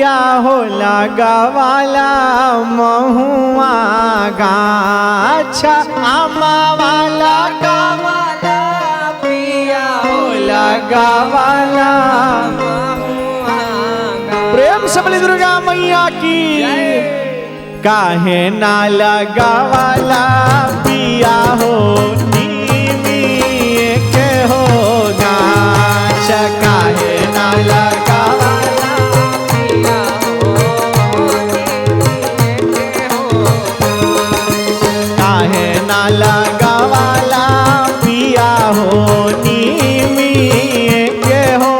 पिया हो लगावाला महुआ गाछा आमा वाला गावाला पिया हो लगावाला। प्रेम से बोली दुर्गा मैया की। काहे ना लगावाला पिया हो नीमी के हो गाछा। काहे ना लगावाला पिया हो नीमी के हो। काहे ना लगावाला पिया हो नीमी के हो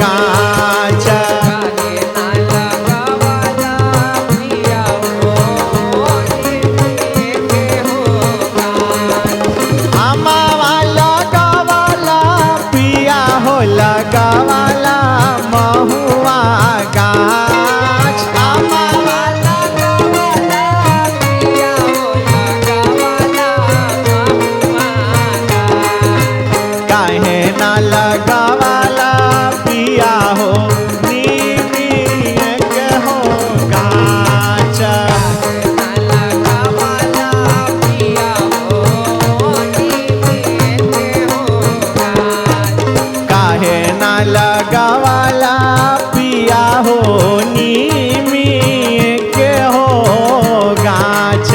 गाछा। लगावाला महुआ गाछ आमा वाला गावाला पिया हो लगावाला महुआ गाछ। काहे ना लगावाला पिया हो नीमी के हो गाछ। काहे ना लगावाला पिया हो नीमी के हो गाछ।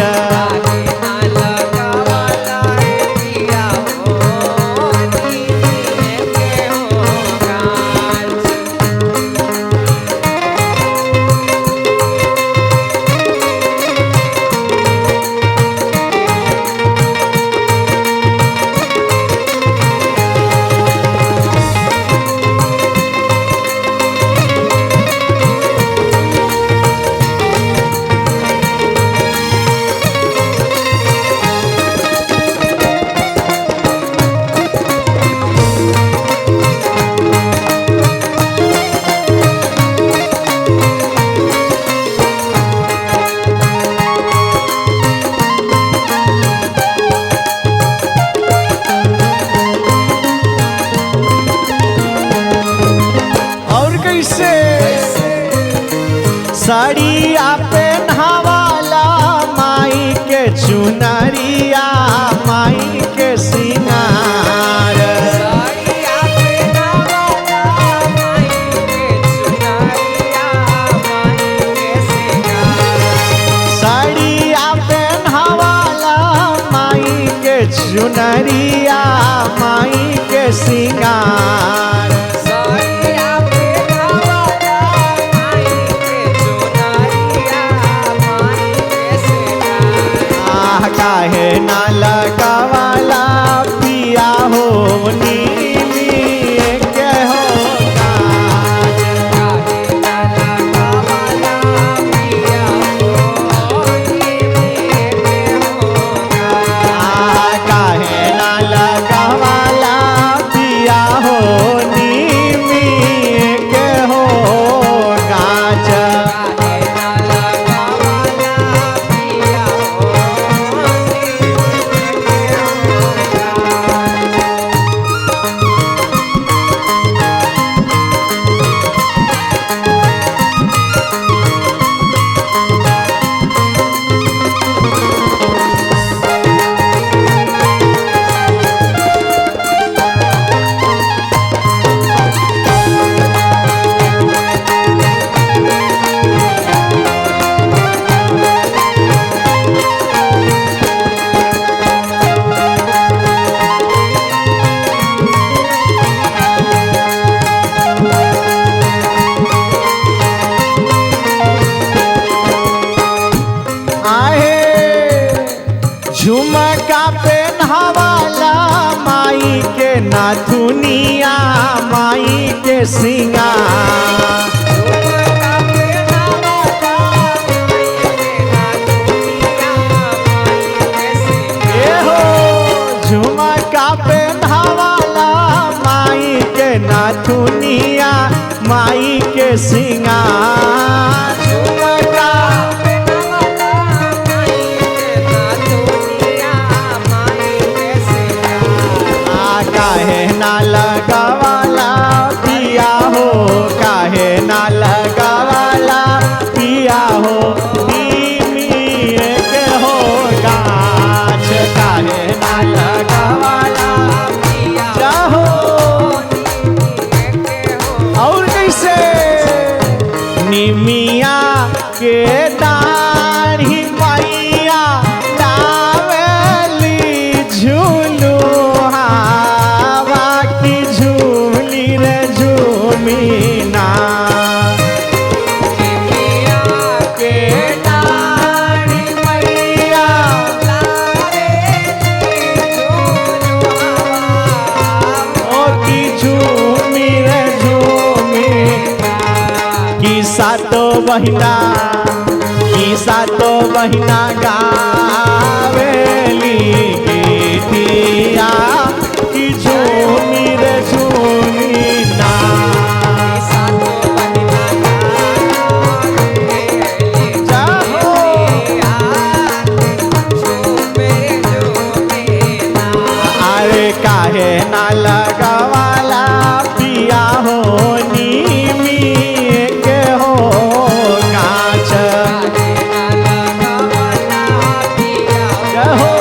साड़िया पहनावाला माई के चुनरिया माई के सिंगार। साड़िया पहनावाला माई के चुनरिया माई के सिंगार। साड़िया पहनावाला माई के चुनरिया माई के सिंगार। काहे ना लगावाला पिया हो नीमी के हो गाछ। काहे ना लगावाला पिया हो नीमी के हो गाछ। काहे ना लगावाला पिया हो नीमी के हो गाछ। झुमका पहनावाला माई के नाथुनिया माई के सिंगार। झुमका पहनावाला माई के नाथुनिया माई के सिंगार। हो झुमका पहनावाला माई के नाथुनिया माई के सिंगार। झुमका काहे ना लगावाला पिया हो काहे ना लगावाला बहिना की सातो बहिना गावेली गीतिया कि झूमी रे झूमी ना। अरे काहे ना लगवाला पिया हो नीमी के हो गाछ हो।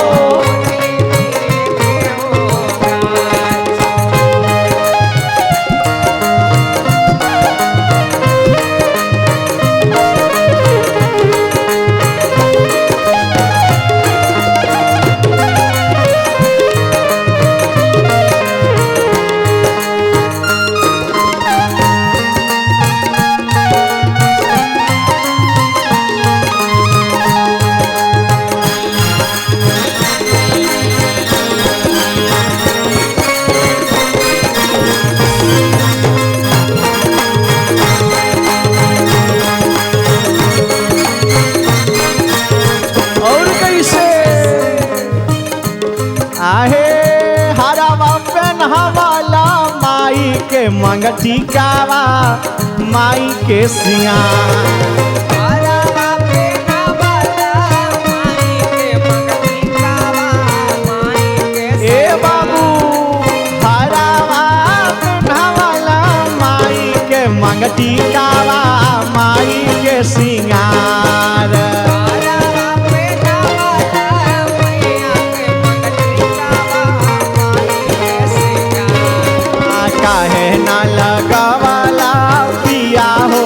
और कैसे आहे हरावा पेन्हवाला माई के मंगटिकावा माई के सिंगार। ए बाबू हरावा पेन्हवाला माई के मंगटिकावा माई के सिंगार। काहे ना लगवाला पिया हो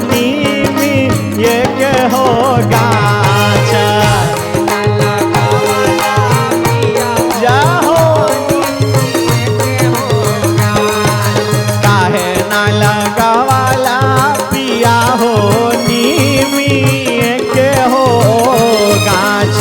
नीमी ये के हो गाछ जा हो। काहे ना लगवाला पिया हो नीमी ये के हो गाछ।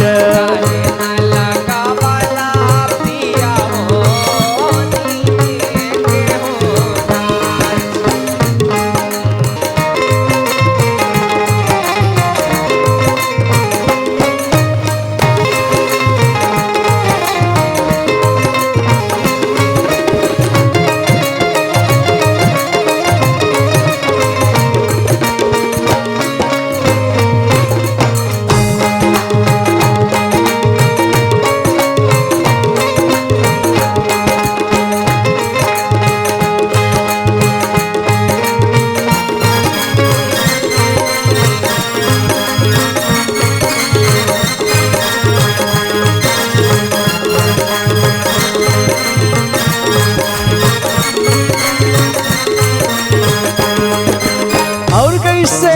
और कैसे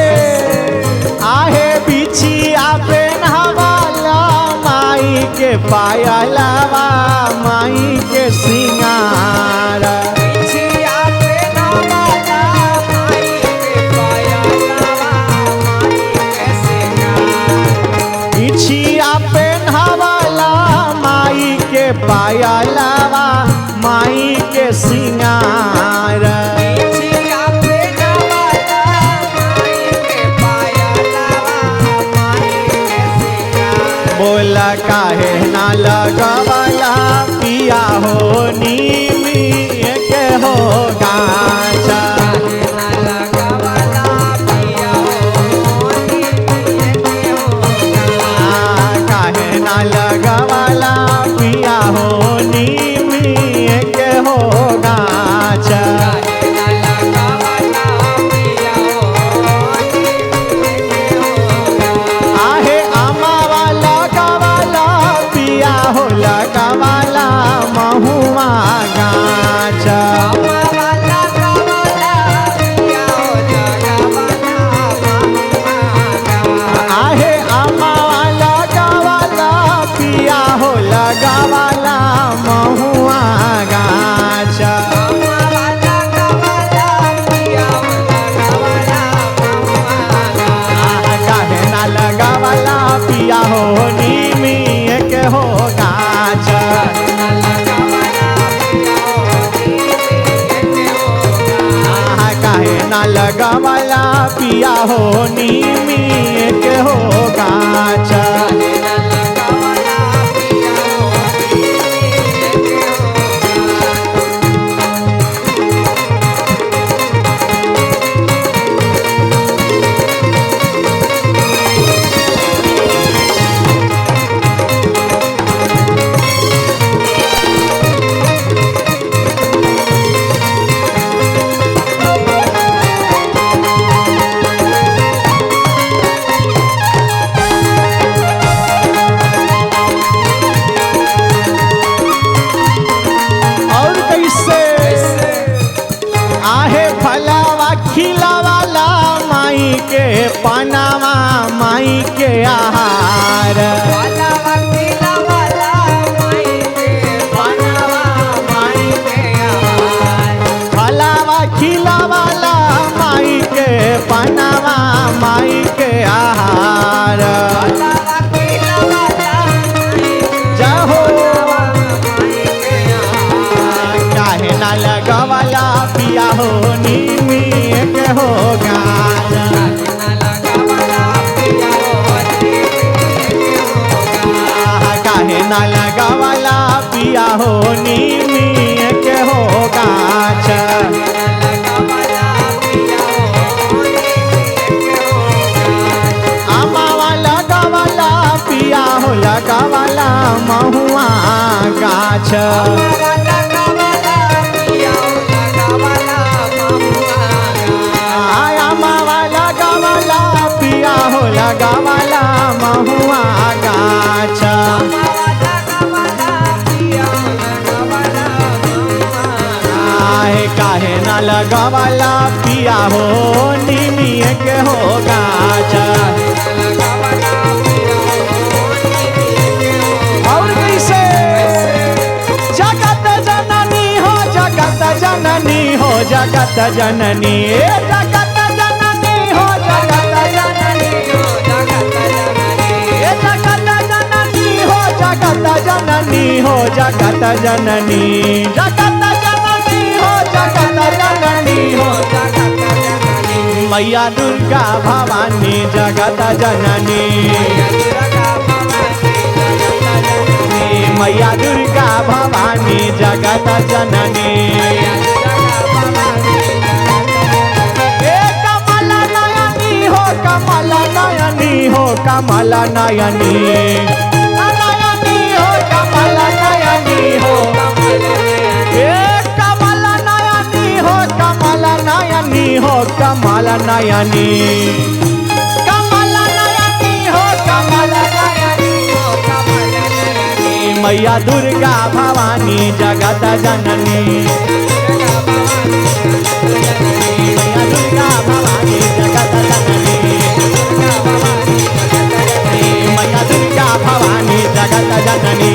आहे बिछिया पेन्हवाला माई के पायलवा माई के सिंगार। बिछिया पेन्हवाला माई के पायलवा माई के सिंगार। बोला काहे ना लगवाला पिया हो नीमी के हो गाछ। काहे ना लगवाला पिया हो नीमी के हो गाछ। आहे अमावा लगवाला पिया हो लगवाला महुआ गाछ। आहे अमावा लगवाला पिया हो लगवाला महुआ गाछ। काहे ना लगवाला पिया हो नीमी के हो गाछ। काहे ना लगवाला पिया हो नीमिए के हो गाछ। खिलावाला माई के पनावा माई के आहार। फलावा खिलावाला माई के पनावा माई के आहार। फलावा खिलावाला माई के पनावा माई के आहार। फलावा खिलावाला जाहो माई के आहार। काहे ना लगवाला पिया हो नीमिए के हो गाछ। काहे ना लगवाला पिया हो नीमिए के हो गाछ। अमावा लगवाला पिया हो लगवाला महुआ गाछ। लगवाला महुआ गाछ। काहे ना लगवाला पिया हो नीमिए के हो गाछ। और कैसे जगत जननी हो जगत जननी हो जगत जननी जगत जननी हो जगत जननी जगत जननी हो जगत जननी जगत जननी हो जगत जननी हो जगत जननी। मैया दुर्गा भवानी जगत जननी। मैया दुर्गा भवानी जगत जननी। कमल नयनी हो कमल नयनी हो कमल नयनी कमल नयनी हो कमल नयनी हो कमल नयनी हो कमल नयनी कमल नयनी हो कमल नयनी हो कमल नयनी। मैया दुर्गा भवानी जगत जननी। मैया दुर्गा भवानी जगत जननी। मैया दुर्गा भवानी जगत जननी।